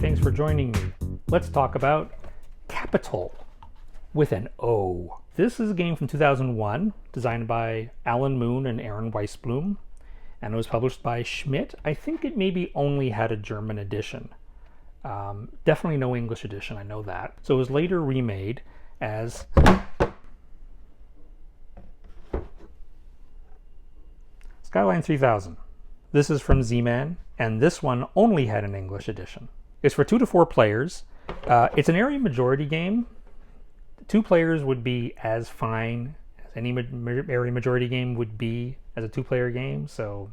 thanks for joining me. Let's talk about Capital with an O. This is a game from 2001, designed by Alan Moon and Aaron Weissblum, and it was published by Schmidt. I think it maybe only had a German edition. Definitely no English edition, I know that. So it was later remade as Skyline 3000. This is from Z-Man, and this one only had an English edition. It's for 2 to 4 players. It's an area majority game. 2 players would be as fine as any area majority game would be as a 2-player game, so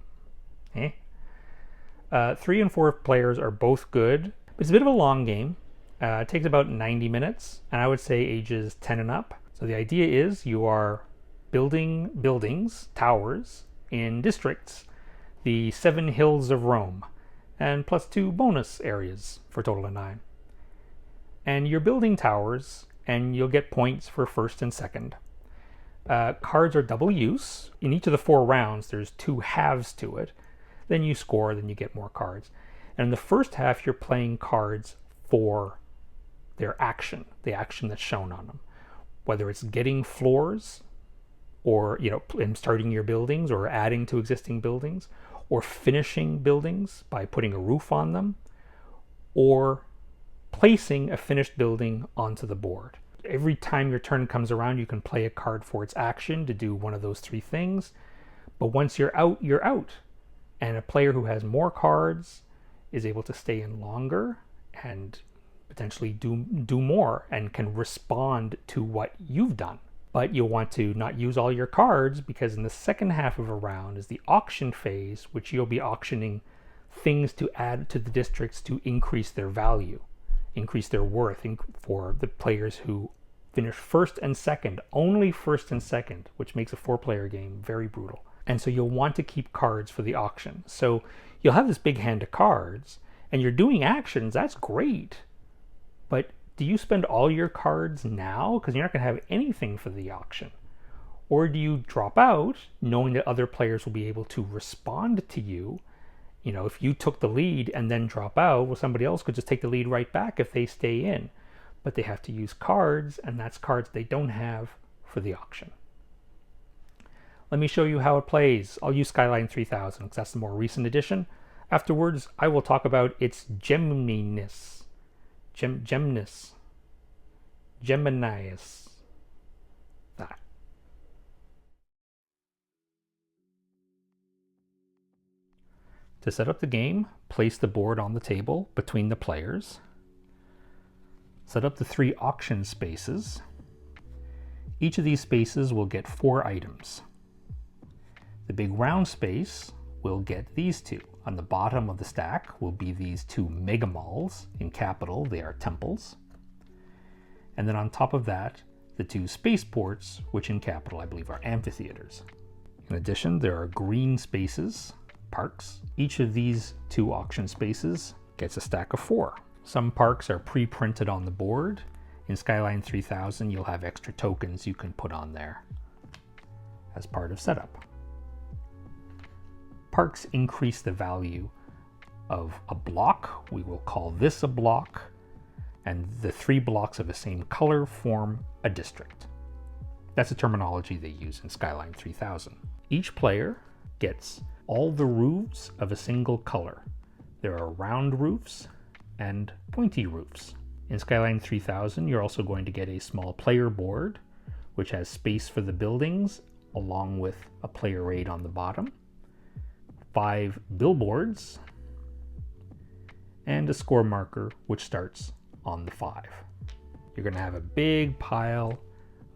3 and 4 players are both good. It's a bit of a long game. It takes about 90 minutes, and I would say ages 10 and up. So the idea is you are building buildings, towers, in districts, the 7 hills of Rome, and plus 2 bonus areas for a total of 9. And you're building towers, and you'll get points for first and second. Cards are double use. In each of the 4 rounds, there's 2 halves to it. Then you score, then you get more cards. And in the first half, you're playing cards for their action, the action that's shown on them. Whether it's getting floors, or and starting your buildings, or adding to existing buildings, or finishing buildings by putting a roof on them, or placing a finished building onto the board. Every time your turn comes around, you can play a card for its action to do one of those 3 things. But once you're out, you're out. And a player who has more cards is able to stay in longer and potentially do more and can respond to what you've done. But you'll want to not use all your cards, because in the second half of a round is the auction phase, which you'll be auctioning things to add to the districts to increase their value, increase their worth for the players who finish first and second, only first and second, which makes a 4-player game very brutal. And so you'll want to keep cards for the auction. So you'll have this big hand of cards, and you're doing actions, that's great. But do you spend all your cards now? Because you're not going to have anything for the auction. Or do you drop out, knowing that other players will be able to respond to you? If you took the lead and then drop out, well, somebody else could just take the lead right back if they stay in. But they have to use cards, and that's cards they don't have for the auction. Let me show you how it plays. I'll use Skyline 3000 because that's the more recent edition. Afterwards, I will talk about its Geminis. Geminius. That. To set up the game, place the board on the table between the players. Set up the 3 auction spaces. Each of these spaces will get 4 items. The big round space will get these 2. On the bottom of the stack will be these 2 mega malls. In capital, they are temples. And then on top of that, the 2 spaceports, which in capital I believe are amphitheaters. In addition, there are green spaces, parks. Each of these 2 auction spaces gets a stack of 4. Some parks are pre-printed on the board. In Skyline 3000, you'll have extra tokens you can put on there as part of setup. Parks increase the value of a block. We will call this a block, and the 3 blocks of the same color form a district. That's the terminology they use in Skyline 3000. Each player gets all the roofs of a single color. There are round roofs and pointy roofs. In Skyline 3000, you're also going to get a small player board, which has space for the buildings, along with a player aid on the bottom, 5 billboards, and a score marker which starts on the 5. You're going to have a big pile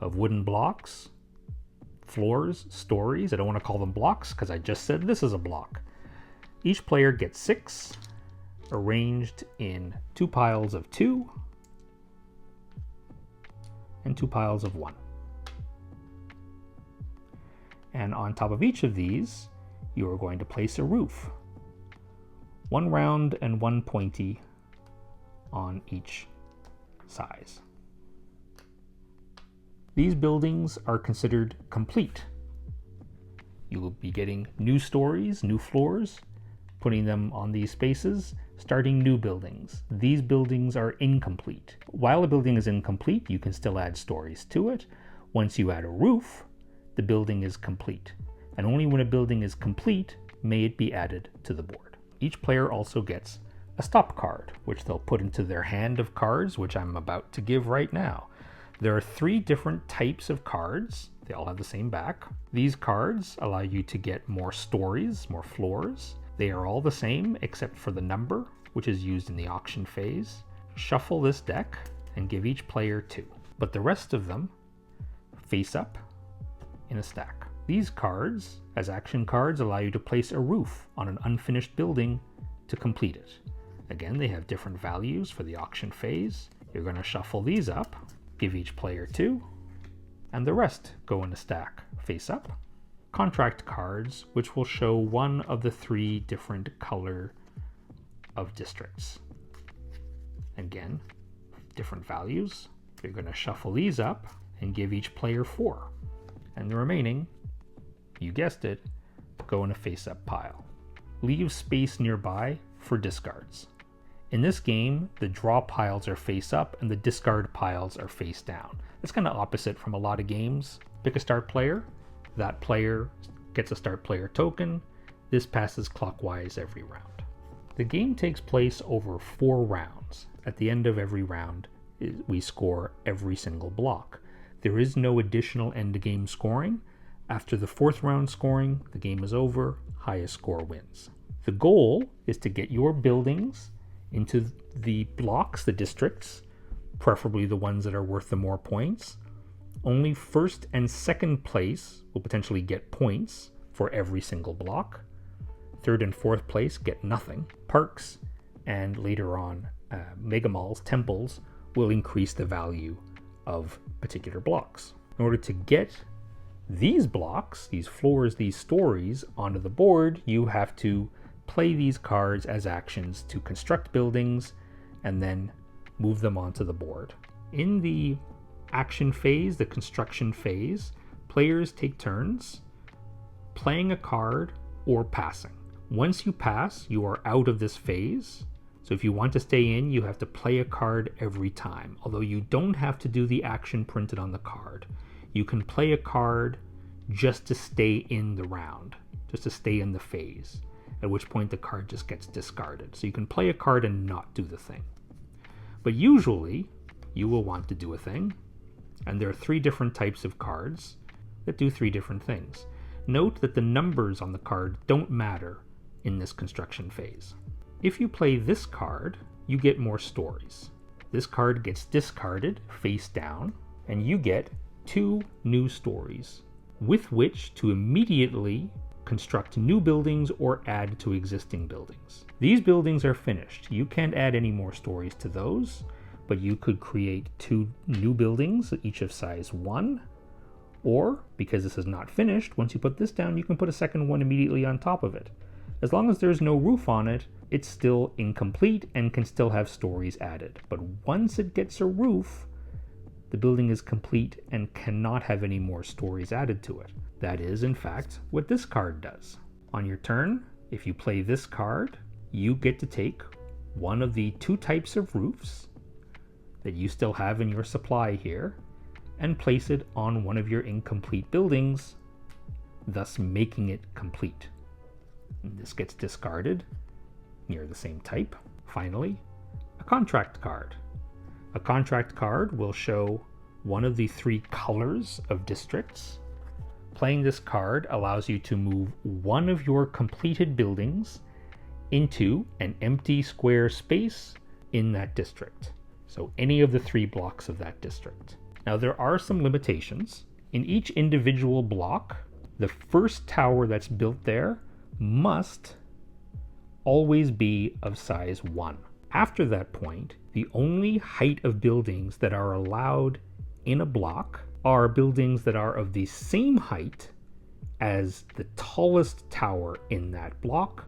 of wooden blocks, floors, stories. I don't want to call them blocks because I just said this is a block. Each player gets 6 arranged in 2 piles of 2 and 2 piles of 1. And on top of each of these, you are going to place a roof. 1 round and 1 pointy on each size. These buildings are considered complete. You will be getting new stories, new floors, putting them on these spaces, starting new buildings. These buildings are incomplete. While a building is incomplete, you can still add stories to it. Once you add a roof, the building is complete. And only when a building is complete may it be added to the board. Each player also gets a stop card, which they'll put into their hand of cards, which I'm about to give right now. There are 3 different types of cards. They all have the same back. These cards allow you to get more stories, more floors. They are all the same except for the number, which is used in the auction phase. Shuffle this deck and give each player 2, but the rest of them face up in a stack. These cards, as action cards, allow you to place a roof on an unfinished building to complete it. Again, they have different values for the auction phase. You're going to shuffle these up, give each player 2, and the rest go in a stack face up. Contract cards, which will show one of the 3 different color of districts. Again, different values. You're going to shuffle these up and give each player 4. And the remaining, you guessed it, go in a face-up pile. Leave space nearby for discards. In this game, the draw piles are face up and the discard piles are face down. It's kind of opposite from a lot of games. Pick a start player. That player gets a start player token. This passes clockwise every round. The game takes place over 4 rounds. At the end of every round, we score every single block. There is no additional end game scoring. After the 4th round scoring, the game is over. Highest score wins. The goal is to get your buildings into the blocks, the districts, preferably the ones that are worth the more points. Only 1st and 2nd place will potentially get points for every single block. 3rd and 4th place get nothing. Parks and later on mega malls, temples, will increase the value of particular blocks. In order to get these blocks, these floors, these stories onto the board, you have to play these cards as actions to construct buildings and then move them onto the board. In the action phase, the construction phase, players take turns playing a card or passing. Once you pass, you are out of this phase. So if you want to stay in, you have to play a card every time. Although you don't have to do the action printed on the card. You can play a card just to stay in the round, just to stay in the phase, at which point the card just gets discarded. So you can play a card and not do the thing. But usually, you will want to do a thing, and there are 3 different types of cards that do 3 different things. Note that the numbers on the card don't matter in this construction phase. If you play this card, you get more stories. This card gets discarded face down, and you get 2 new stories with which to immediately construct new buildings or add to existing buildings. These buildings are finished. You can't add any more stories to those, but you could create 2 new buildings, each of size 1, or, because this is not finished, once you put this down, you can put a second one immediately on top of it. As long as there's no roof on it, it's still incomplete and can still have stories added. But once it gets a roof, the building is complete and cannot have any more stories added to it. That is, in fact, what this card does. On your turn, if you play this card, you get to take one of the 2 types of roofs that you still have in your supply here and place it on one of your incomplete buildings, thus making it complete. And this gets discarded near the same type. Finally, a contract card. A contract card will show one of the 3 colors of districts. Playing this card allows you to move one of your completed buildings into an empty square space in that district. So any of the 3 blocks of that district. Now there are some limitations. In each individual block, the first tower that's built there must always be of size 1. After that point, the only height of buildings that are allowed in a block are buildings that are of the same height as the tallest tower in that block,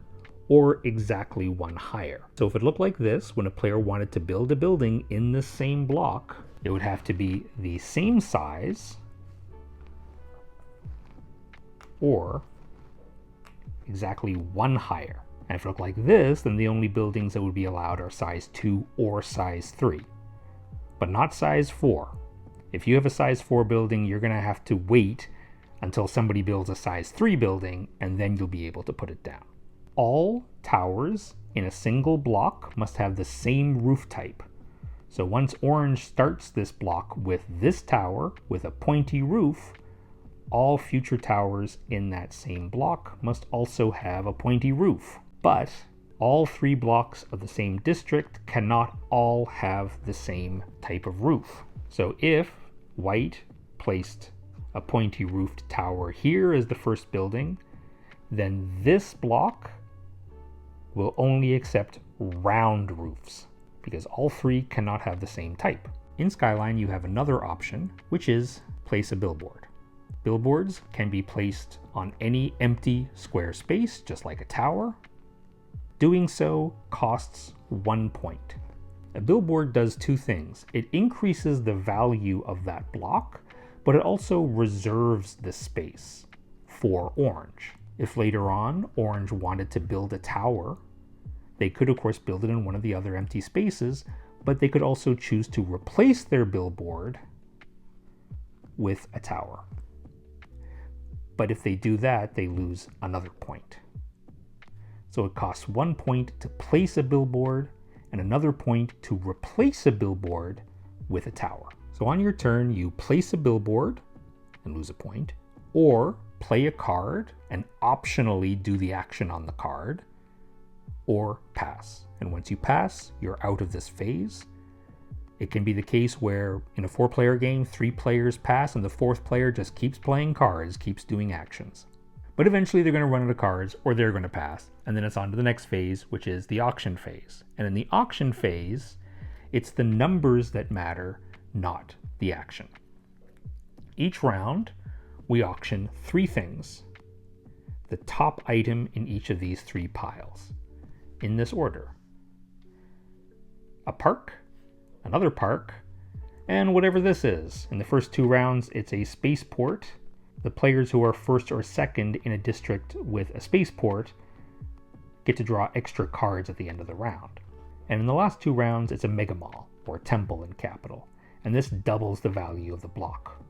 or exactly 1 higher. So if it looked like this, when a player wanted to build a building in the same block, it would have to be the same size or exactly 1 higher. And if it looked like this, then the only buildings that would be allowed are size 2 or size 3, but not size 4. If you have a size 4 building, you're going to have to wait until somebody builds a size 3 building, and then you'll be able to put it down. All towers in a single block must have the same roof type. So once orange starts this block with this tower with a pointy roof, all future towers in that same block must also have a pointy roof. But all 3 blocks of the same district cannot all have the same type of roof. So if white placed a pointy roofed tower here as the first building, then this block will only accept round roofs, because all 3 cannot have the same type. In Skyline, you have another option, which is place a billboard. Billboards can be placed on any empty square space, just like a tower. Doing so costs 1 point. A billboard does 2 things. It increases the value of that block, but it also reserves the space for orange. If later on orange wanted to build a tower, they could of course build it in one of the other empty spaces, but they could also choose to replace their billboard with a tower. But if they do that, they lose another point. So it costs 1 point to place a billboard and another point to replace a billboard with a tower. So on your turn, you place a billboard and lose a point, or play a card and optionally do the action on the card, or pass. And once you pass, you're out of this phase. It can be the case where in a 4-player game, 3 players pass and the 4th player just keeps playing cards, keeps doing actions. But eventually they're going to run out of cards, or they're going to pass, and then it's on to the next phase, which is the auction phase. And in the auction phase, it's the numbers that matter, not the action. Each round, we auction 3 things, the top item in each of these 3 piles, in this order: a park, another park, and whatever this is. In the first 2 rounds, it's a spaceport. The players who are first or second in a district with a spaceport get to draw extra cards at the end of the round. And in the last 2 rounds, it's a mega mall, or temple in capital, and this doubles the value of the block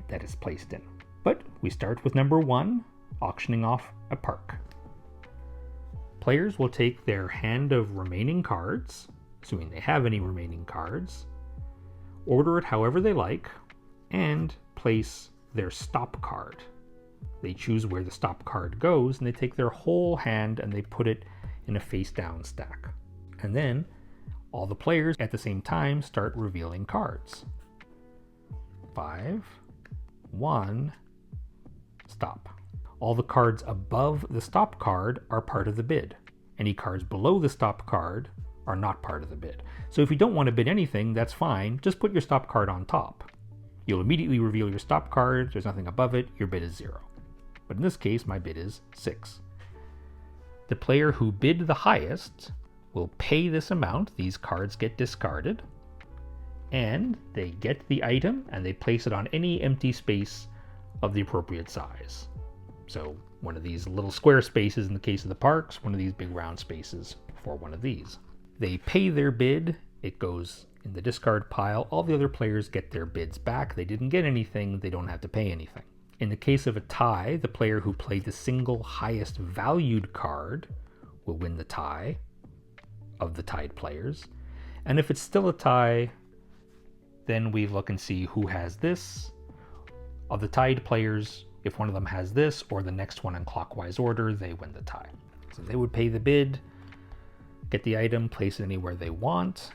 that it's placed in. But we start with number 1, auctioning off a park. Players will take their hand of remaining cards, assuming they have any remaining cards, order it however they like, and place their stop card. They choose where the stop card goes, and they take their whole hand and they put it in a face down stack. And then all the players at the same time start revealing cards. 5, 1, stop. All the cards above the stop card are part of the bid. Any cards below the stop card are not part of the bid. So if you don't want to bid anything, that's fine. Just put your stop card on top. You'll immediately reveal your stop card. There's nothing above it. Your bid is 0. But in this case, my bid is 6. The player who bid the highest will pay this amount. These cards get discarded, and they get the item and they place it on any empty space of the appropriate size. So one of these little square spaces in the case of the parks, one of these big round spaces for one of these. They pay their bid, it goes in the discard pile. All the other players get their bids back. They didn't get anything, they don't have to pay anything. In the case of a tie, the player who played the single highest valued card will win the tie of the tied players. And if it's still a tie, then we look and see who has this. Of the tied players, if one of them has this or the next one in clockwise order, they win the tie. So they would pay the bid, get the item, place it anywhere they want,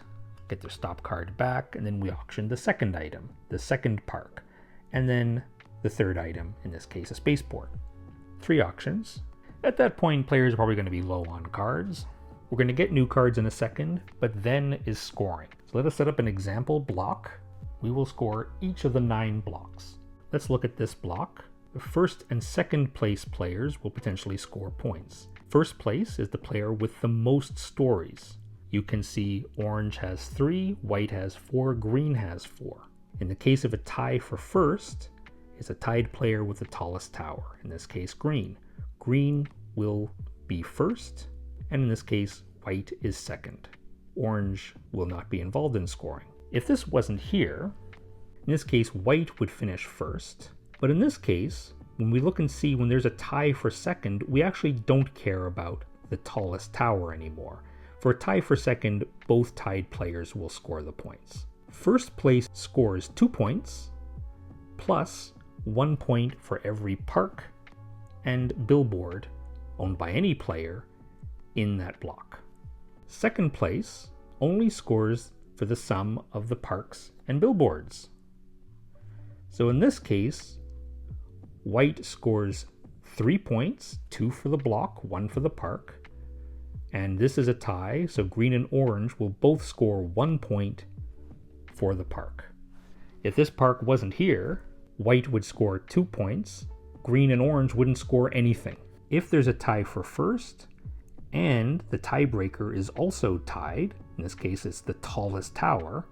get their stop card back, and then we auction the second item, the second park, and then the third item, in this case a spaceport. 3 auctions. At that point, players are probably going to be low on cards. We're going to get new cards in a second, but then is scoring. So let us set up an example block. We will score each of the 9 blocks. Let's look at this block. The first and second place players will potentially score points. First place is the player with the most stories. You can see orange has 3, white has 4, green has 4. In the case of a tie for first, it's a tied player with the tallest tower, in this case green. Green will be first, and in this case, white is second. Orange will not be involved in scoring. If this wasn't here, in this case, white would finish first. But in this case, when we look and see when there's a tie for second, we actually don't care about the tallest tower anymore. For a tie for second, both tied players will score the points. First place scores 2 points, plus 1 point for every park and billboard owned by any player in that block. Second place only scores for the sum of the parks and billboards. So in this case, white scores 3 points, 2 for the block, 1 for the park. And this is a tie, so green and orange will both score 1 point for the park. If this park wasn't here, white would score 2 points, green and orange wouldn't score anything. If there's a tie for first, and the tiebreaker is also tied, in this case it's the tallest tower,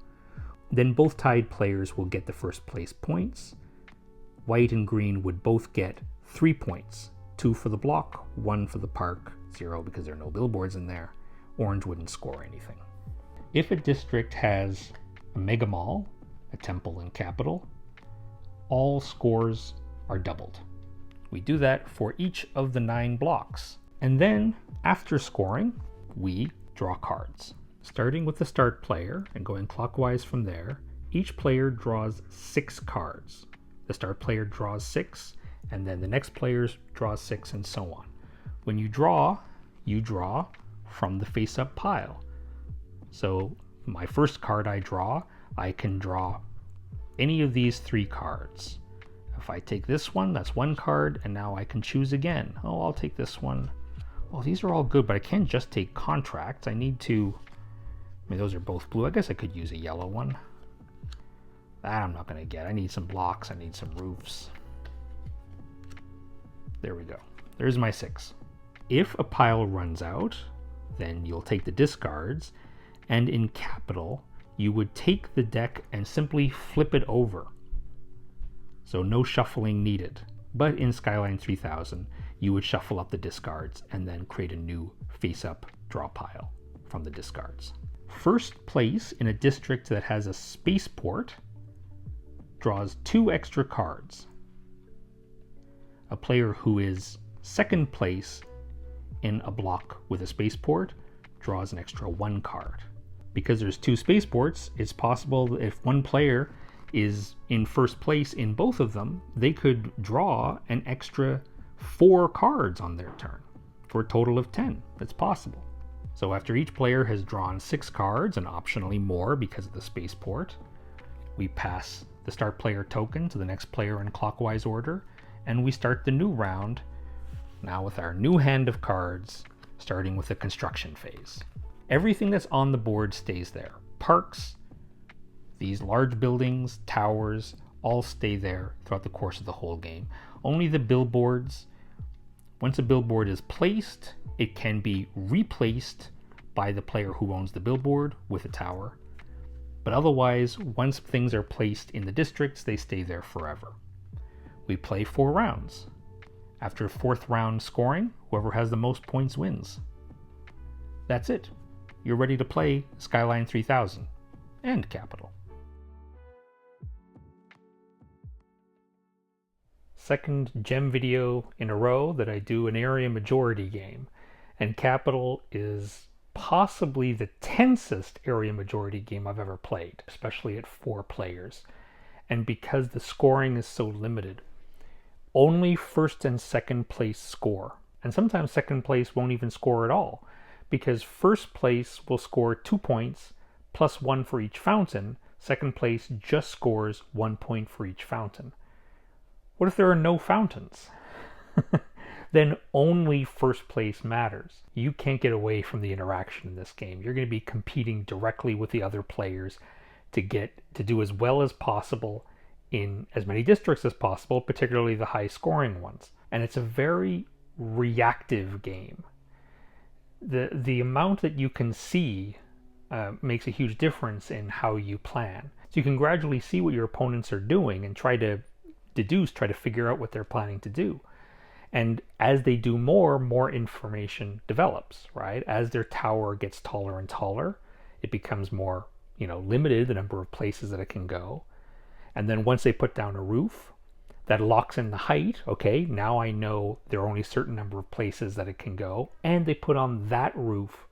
then both tied players will get the first place points. White and green would both get 3 points, 2 for the block, 1 for the park, 0 because there are no billboards in there. Orange wouldn't score anything. If a district has a mega mall, a temple and capital, all scores are doubled. We do that for each of the 9 blocks. And then, after scoring, we draw cards. Starting with the start player and going clockwise from there, each player draws 6 cards. The start player draws 6, and then the next player draws 6, and so on. When you draw from the face-up pile. So my first card I draw, I can draw any of these 3 cards. If I take this one, that's 1 card, and now I can choose again. Oh, I'll take this one. Oh, these are all good, but I can't just take contracts. I need to... I mean, those are both blue. I guess I could use a yellow one. That I'm not going to get. I need some blocks. I need some roofs. There we go. There's my 6. If a pile runs out, then you'll take the discards, and in capital, you would take the deck and simply flip it over. So no shuffling needed. But in Skyline 3000, you would shuffle up the discards and then create a new face-up draw pile from the discards. First place in a district that has a spaceport draws 2 extra cards. A player who is second place in a block with a spaceport draws an extra 1 card. Because there's 2 spaceports, it's possible that if one player is in first place in both of them, they could draw an extra 4 cards on their turn for a total of 10. That's possible. So after each player has drawn 6 cards, and optionally more because of the spaceport, we pass the start player token to the next player in clockwise order, and we start the new round, now with our new hand of cards, starting with the construction phase. Everything that's on the board stays there. Parks, these large buildings, towers, all stay there throughout the course of the whole game. Only the billboards, once a billboard is placed, it can be replaced by the player who owns the billboard with a tower. But otherwise, once things are placed in the districts, they stay there forever. We play 4 rounds. After 4th round scoring, whoever has the most points wins. That's it. You're ready to play Skyline 3000 and Capital. Second gem video in a row that I do an area majority game, and Capital is possibly the tensest area majority game I've ever played, especially at 4 players. And because the scoring is so limited, only first and second place score. And sometimes second place won't even score at all, because first place will score 2 points plus 1 for each fountain. Second place just scores 1 point for each fountain. What if there are no fountains? Then only first place matters. You can't get away from the interaction in this game. You're going to be competing directly with the other players to do as well as possible in as many districts as possible, particularly the high scoring ones. And it's a very reactive game. The amount that you can see makes a huge difference in how you plan. So you can gradually see what your opponents are doing and try to figure out what they're planning to do. And as they do more information develops, right? As their tower gets taller and taller, it becomes more, limited, the number of places that it can go. And then once they put down a roof, that locks in the height. Okay, now I know there are only a certain number of places that it can go. And they put on that roof,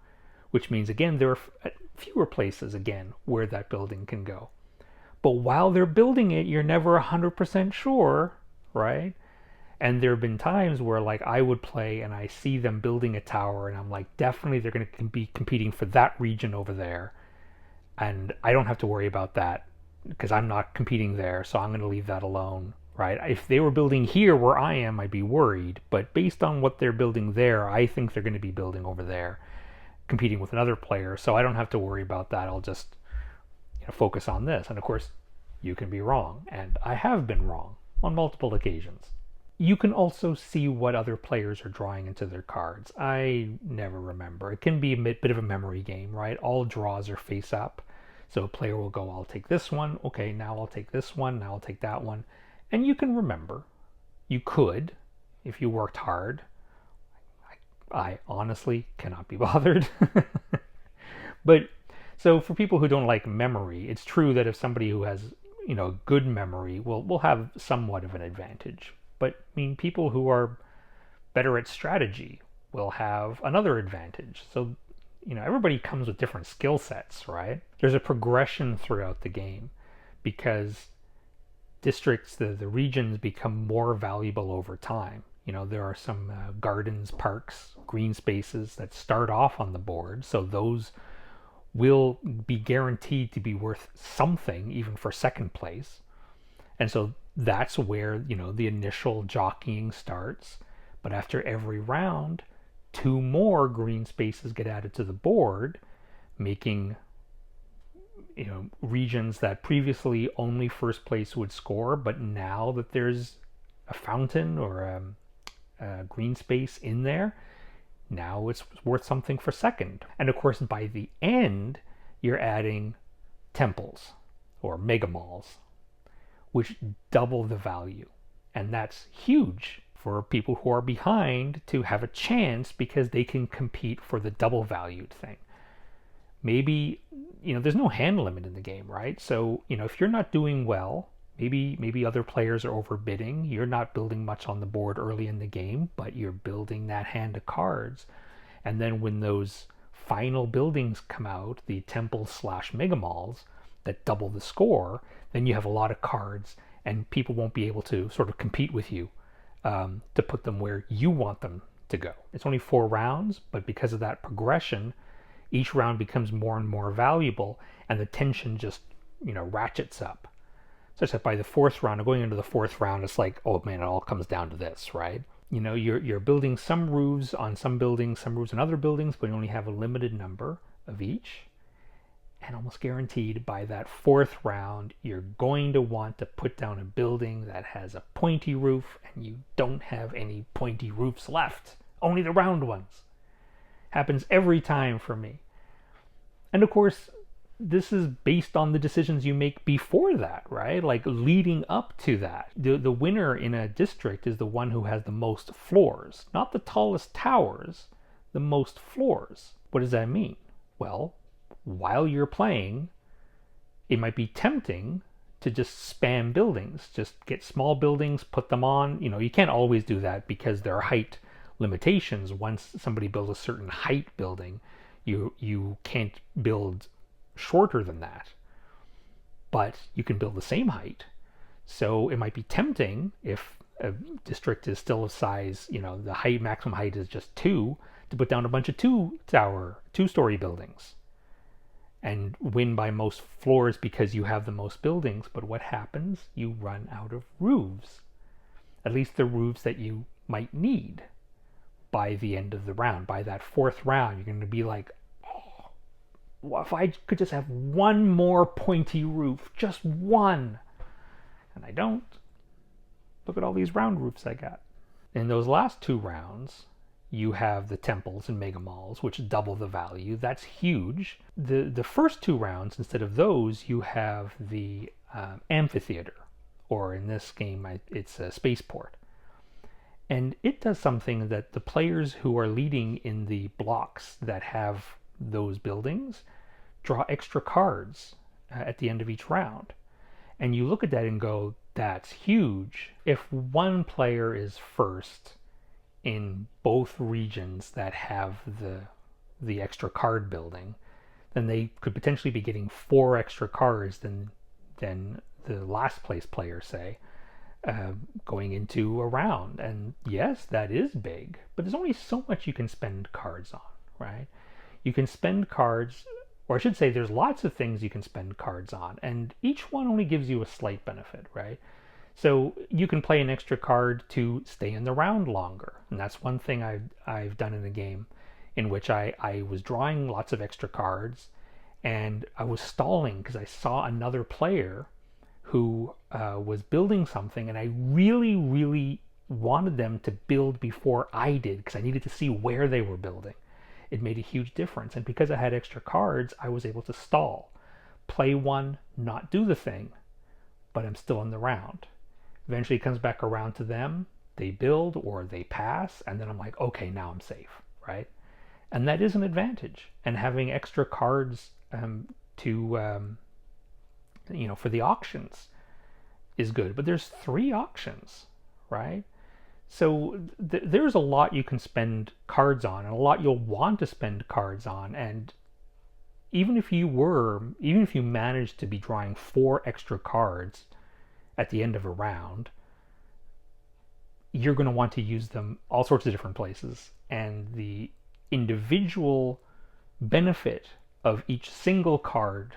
which means, again, there are fewer places, again, where that building can go. But while they're building it, you're never 100% sure, right? And there have been times where, like, I would play and I see them building a tower and I'm like, definitely they're going to be competing for that region over there. And I don't have to worry about that because I'm not competing there, so I'm going to leave that alone, right? If they were building here where I am, I'd be worried. But based on what they're building there, I think they're going to be building over there, competing with another player, so I don't have to worry about that. I'll just focus on this. And of course, you can be wrong, and I have been wrong on multiple occasions. You can also see what other players are drawing into their cards. I never remember. It can be a bit of a memory game, right? All draws are face up. So a player will go, I'll take this one. Okay, now I'll take this one. Now I'll take that one. And you can remember. You could, if you worked hard. I honestly cannot be bothered. But so for people who don't like memory, it's true that if somebody who has, good memory will have somewhat of an advantage. But I mean, people who are better at strategy will have another advantage. So, everybody comes with different skill sets, right? There's a progression throughout the game because districts, the regions become more valuable over time. There are some gardens, parks, green spaces that start off on the board. So those will be guaranteed to be worth something, even for second place. And so that's where, the initial jockeying starts. But after every round, 2 more green spaces get added to the board, making, regions that previously only first place would score. But now that there's a fountain or a green space in there, now it's worth something for second. And of course, by the end, you're adding temples or mega malls, which double the value. And that's huge for people who are behind to have a chance because they can compete for the double valued thing. Maybe, there's no hand limit in the game, right? So, if you're not doing well, maybe other players are overbidding. You're not building much on the board early in the game, but you're building that hand of cards. And then when those final buildings come out, the temples / mega malls that double the score, then you have a lot of cards and people won't be able to sort of compete with you to put them where you want them to go. It's only 4 rounds, but because of that progression, each round becomes more and more valuable and the tension just, ratchets up. Such that by the 4th round, or going into the 4th round, it's like, oh man, it all comes down to this, right? You're building some roofs on some buildings, some roofs on other buildings, but you only have a limited number of each. And almost guaranteed by that 4th round, you're going to want to put down a building that has a pointy roof, and you don't have any pointy roofs left. Only the round ones. Happens every time for me. And of course, this is based on the decisions you make before that, right? Like leading up to that. The winner in a district is the one who has the most floors. Not the tallest towers, the most floors. What does that mean? Well, while you're playing, it might be tempting to just spam buildings. Just get small buildings, put them on. You can't always do that because there are height limitations. Once somebody builds a certain height building, you can't build shorter than that, but you can build the same height. So it might be tempting, if a district is still of size, the height, maximum height is just 2, to put down a bunch of 2-story buildings and win by most floors because you have the most buildings. But what happens? You run out of roofs, at least the roofs that you might need by the end of the round. By that 4th round, you're going to be like, if I could just have one more pointy roof, just one. And I don't. Look at all these round roofs I got. In those last 2 rounds, you have the temples and mega malls, which double the value. That's huge. The first 2 rounds, instead of those, you have the amphitheater, or in this game, it's a spaceport. And it does something that the players who are leading in the blocks that have those buildings draw extra cards at the end of each round. And you look at that and go, that's huge. If one player is first in both regions that have the extra card building, then they could potentially be getting 4 extra cards than the last place player, say, going into a round. And yes, that is big, but there's only so much you can spend cards on, right? You can spend cards, or I should say there's lots of things you can spend cards on, and each one only gives you a slight benefit, right? So you can play an extra card to stay in the round longer, and that's one thing I've done in the game, in which I was drawing lots of extra cards, and I was stalling because I saw another player who was building something, and I really, really wanted them to build before I did because I needed to see where they were building. It made a huge difference, and because I had extra cards, I was able to stall, play one, not do the thing, but I'm still in the round. Eventually it comes back around to them, they build or they pass, and then I'm like, okay, now I'm safe, right? And that is an advantage. And having extra cards for the auctions is good. But there's 3 auctions, right? So there's a lot you can spend cards on, and a lot you'll want to spend cards on. And even if you managed to be drawing 4 extra cards at the end of a round, you're going to want to use them all sorts of different places. And the individual benefit of each single card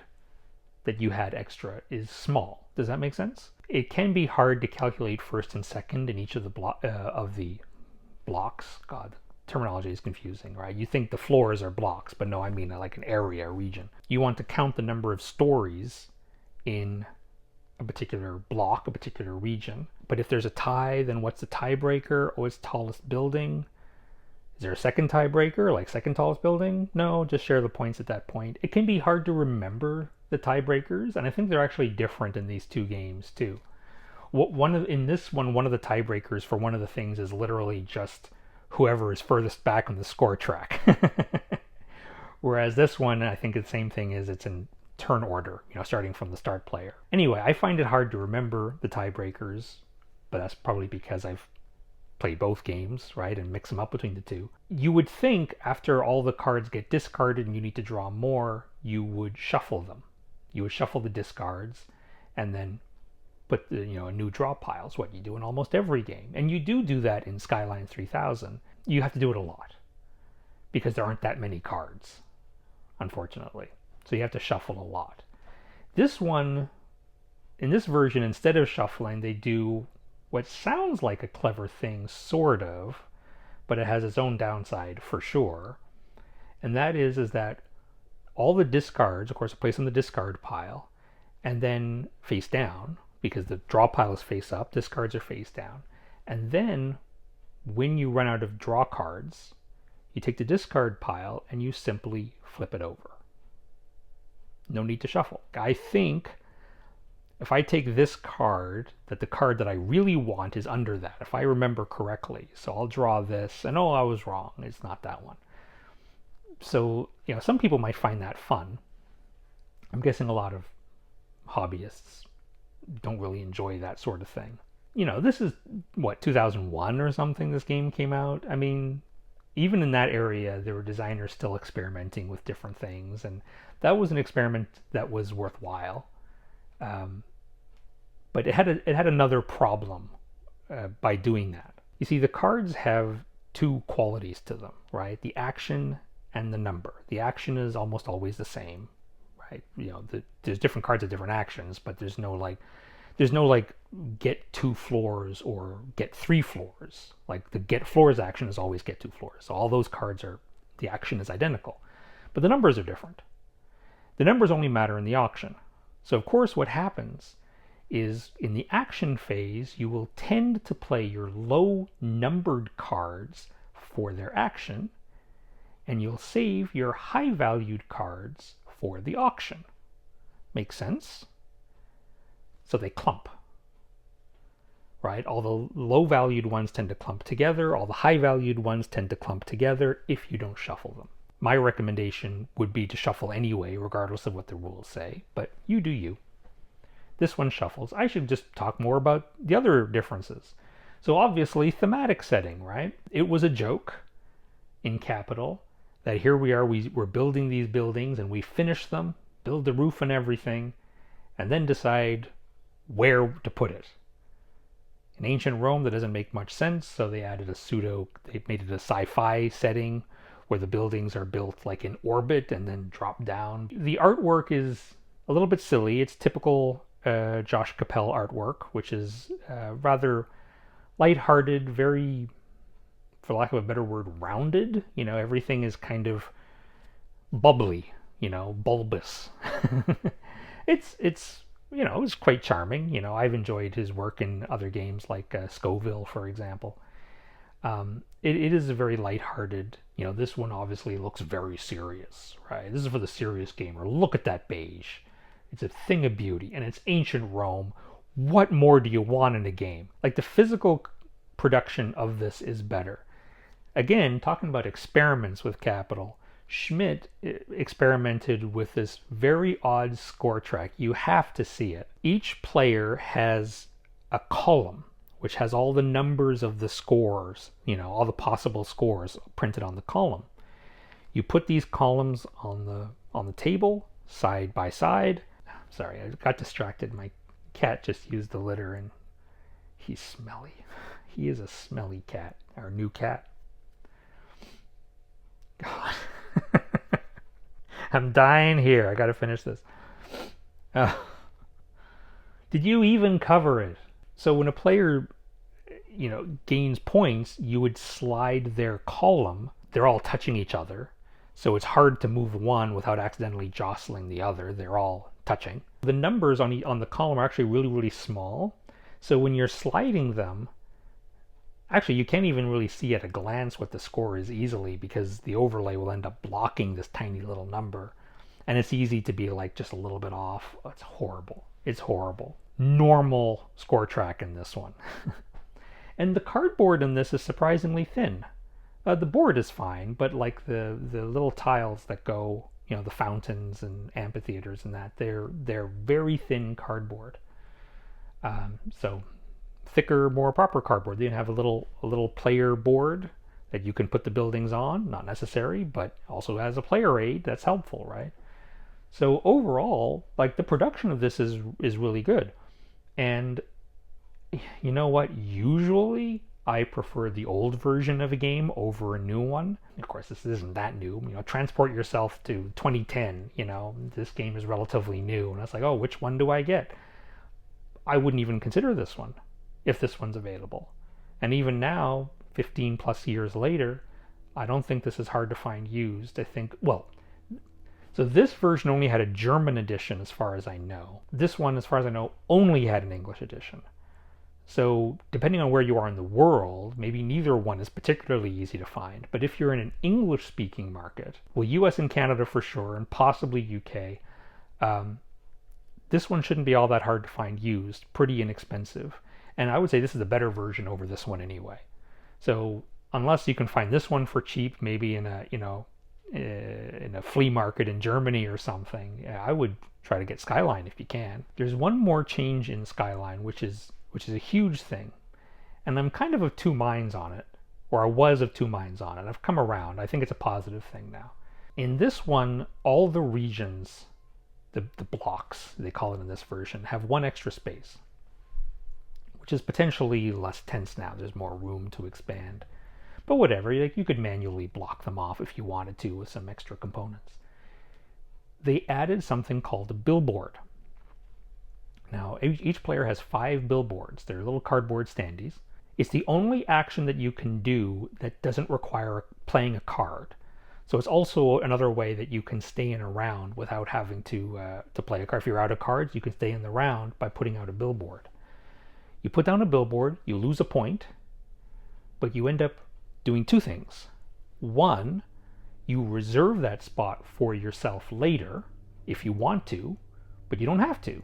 that you had extra is small. Does that make sense? It can be hard to calculate first and second in each of the blocks. God, terminology is confusing, right? You think the floors are blocks, but no, I mean like an area, a region. You want to count the number of stories in a particular block, a particular region. But if there's a tie, then what's the tiebreaker? Oh, it's tallest building. Is there a second tiebreaker, like second tallest building? No, just share the points at that point. It can be hard to remember the tiebreakers, and I think they're actually different in these 2 games too. In this one, one of the tiebreakers for one of the things is literally just whoever is furthest back on the score track. Whereas this one, I think the same thing is it's in turn order, starting from the start player. Anyway, I find it hard to remember the tiebreakers, but that's probably because I've played both games, right, and mix them up between the 2. You would think after all the cards get discarded and you need to draw more, you would shuffle them. You would shuffle the discards and then put a new draw piles, what you do in almost every game. And you do that in Skyline 3000. You have to do it a lot because there aren't that many cards, unfortunately. So you have to shuffle a lot. This one, in this version, instead of shuffling, they do what sounds like a clever thing, sort of, but it has its own downside for sure. And that is that all the discards, of course, are placed on the discard pile, and then face down, because the draw pile is face up, discards are face down. And then, when you run out of draw cards, you take the discard pile and you simply flip it over. No need to shuffle. I think if I take this card, that the card that I really want is under that, if I remember correctly. So I'll draw this, and I was wrong. It's not that one. So, some people might find that fun. I'm guessing a lot of hobbyists don't really enjoy that sort of thing. This is, 2001 or something this game came out? I mean, even in that area, there were designers still experimenting with different things, and that was an experiment that was worthwhile. But it had another problem by doing that. You see, the cards have 2 qualities to them, right? The action and the number. The action is almost always the same, right? There's different cards with different actions, but there's no get 2 floors or get 3 floors. Like the get floors action is always get 2 floors. So all those cards the action is identical, but the numbers are different. The numbers only matter in the auction. So of course what happens is in the action phase, you will tend to play your low numbered cards for their action, and you'll save your high valued cards for the auction. Make sense? So they clump. right? All the low-valued ones tend to clump together. All the high-valued ones tend to clump together if you don't shuffle them. My recommendation would be to shuffle anyway, regardless of what the rules say, but you do you. This one shuffles. I should just talk more about the other differences. So obviously, thematic setting, right? It was a joke in Capital that here we are, we're building these buildings and we finish them, build the roof and everything, and then decide where to put it. In ancient Rome, that doesn't make much sense, so they made it a sci-fi setting where the buildings are built like in orbit and then drop down. The artwork is a little bit silly. It's typical Josh Capel artwork, which is rather lighthearted, very, for lack of a better word, rounded. You know, everything is kind of bubbly, you know, bulbous. It's you know, it's quite charming. You know, I've enjoyed his work in other games like Scoville, for example. It is a very lighthearted. You know, this one obviously looks very serious, right? This is for the serious gamer. Look at that beige. It's a thing of beauty, and it's ancient Rome. What more do you want in a game? Like, the physical production of this is better. Again, talking about experiments with Capital, Schmidt experimented with this very odd score track. You have to see it. Each player has a column which has all the numbers of the scores, you know, all the possible scores printed on the column. You put these columns on the table, side by side. Sorry, I got distracted. My cat just used the litter and he's smelly. He is a smelly cat, our new cat. God. I'm dying here. I got to finish this. Did you even cover it? So when a player, you know, gains points, you would slide their column. They're all touching each other, so it's hard to move one without accidentally jostling the other. They're all touching. The numbers on the column are actually really, really small. So when you're sliding them, actually you can't even really see at a glance what the score is easily, because the overlay will end up blocking this tiny little number. And it's easy to be like just a little bit off. It's horrible. It's horrible. Normal score track in this one. And the cardboard in this is surprisingly thin. The board is fine, but like the little tiles that go, you know, the fountains and amphitheaters and that, they're very thin cardboard. So thicker, more proper cardboard. They have a little player board that you can put the buildings on. Not necessary, but also has a player aid. That's helpful, right? So overall, like, the production of this is really good. And you know what? Usually I prefer the old version of a game over a new one. Of course, this isn't that new. You know, transport yourself to 2010. You know, this game is relatively new, and it's like, oh, which one do I get? I wouldn't even consider this one if this one's available. And even now, 15 plus years later, I don't think this is hard to find used. I think, well, so this version only had a German edition as far as I know. This one, as far as I know, only had an English edition. So depending on where you are in the world, maybe neither one is particularly easy to find. But if you're in an English-speaking market, well, US and Canada for sure, and possibly UK, this one shouldn't be all that hard to find used, pretty inexpensive. And I would say this is a better version over this one anyway. So unless you can find this one for cheap, maybe in a, you know, in a flea market in Germany or something, I would try to get Skyline if you can. There's one more change in Skyline, which is a huge thing, and I'm kind of two minds on it, or I was of two minds on it. I've come around. I think it's a positive thing now. In this one, all the regions, the blocks, they call it in this version, have one extra space, which is potentially less tense now. There's more room to expand. But whatever, like, you could manually block them off if you wanted to with some extra components. They added something called a billboard. Now, each player has 5 billboards. They're little cardboard standees. It's the only action that you can do that doesn't require playing a card. So it's also another way that you can stay in a round without having to play a card. If you're out of cards, you can stay in the round by putting out a billboard. You put down a billboard, you lose a point, but you end up doing 2 things. One, you reserve that spot for yourself later if you want to, but you don't have to.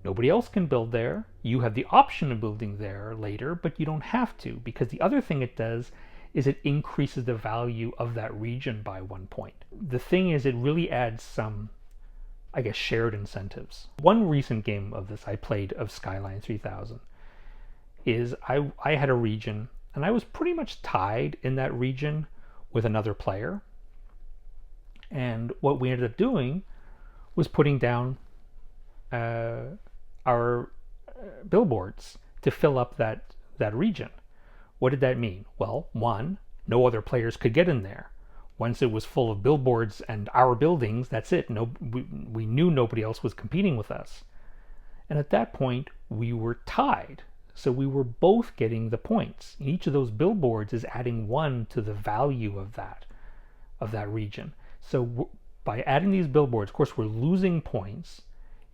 Nobody else can build there. You have the option of building there later, but you don't have to, because the other thing it does is it increases the value of that region by 1 point. The thing is, it really adds some, I guess, shared incentives. One recent game of this I played of Skyline 3000 is I had a region, and I was pretty much tied in that region with another player. And what we ended up doing was putting down our billboards to fill up that region. What did that mean? Well, one, no other players could get in there. Once it was full of billboards and our buildings, that's it. We knew nobody else was competing with us. And at that point, we were tied. So we were both getting the points. Each of those billboards is adding 1 to the value of that region. So by adding these billboards, of course, we're losing points.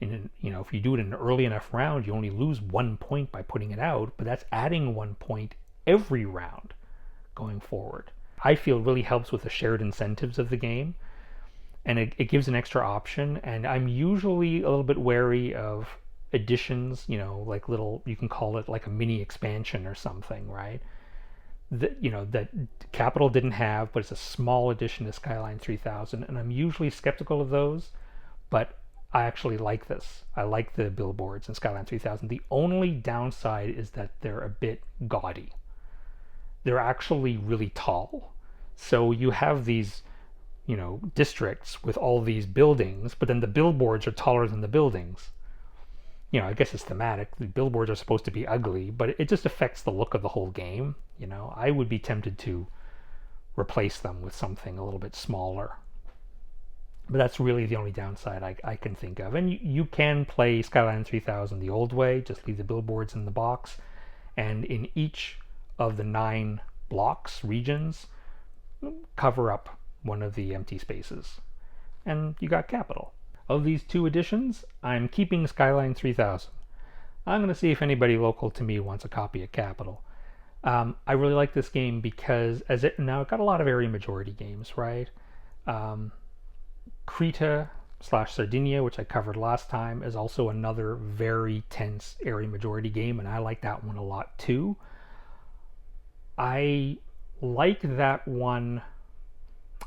If you do it in an early enough round, you only lose 1 point by putting it out, but that's adding 1 point every round going forward. I feel it really helps with the shared incentives of the game, and it gives an extra option. And I'm usually a little bit wary of additions, like little, you can call it like a mini expansion or something, right? That Capital didn't have, but it's a small addition to Skyline 3000, and I'm usually skeptical of those, but I actually like this. I like the billboards in Skyline 3000. The only downside is that they're a bit gaudy. They're actually really tall. So you have these, districts with all these buildings, but then the billboards are taller than the buildings. I guess it's thematic. The billboards are supposed to be ugly, but it just affects the look of the whole game. I would be tempted to replace them with something a little bit smaller. But that's really the only downside I can think of. And you can play Skyline 3000 the old way, just leave the billboards in the box. And in each of the 9 blocks, regions, cover up one of the empty spaces. And you got Capital. Of these 2 editions, I'm keeping Skyline 3000. I'm going to see if anybody local to me wants a copy of Capital. I really like this game because now it got a lot of area majority games, right? Creta/Sardinia, which I covered last time, is also another very tense area majority game, and I like that one a lot too. I like that one.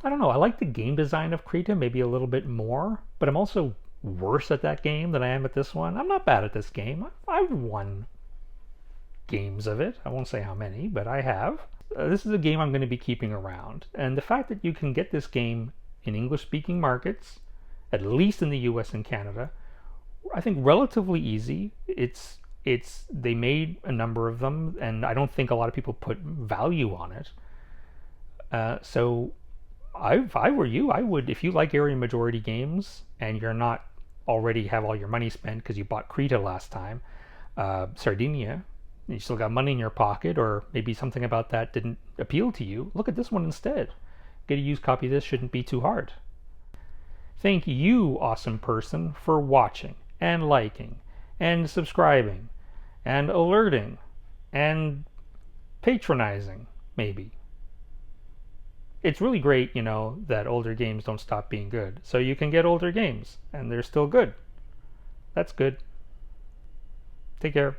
I don't know, I like the game design of Creta maybe a little bit more, but I'm also worse at that game than I am at this one. I'm not bad at this game. I've won games of it. I won't say how many, but I have. This is a game I'm going to be keeping around. And the fact that you can get this game in English-speaking markets, at least in the US and Canada, I think relatively easy. They made a number of them, and I don't think a lot of people put value on it. So if I were you, I would, if you like area majority games and you're not already have all your money spent because you bought Creta last time, Sardinia, you still got money in your pocket, or maybe something about that didn't appeal to you, look at this one instead. Get a used copy of this, shouldn't be too hard. Thank you, awesome person, for watching and liking and subscribing and alerting and patronizing, maybe. It's really great, that older games don't stop being good. So you can get older games and they're still good. That's good. Take care.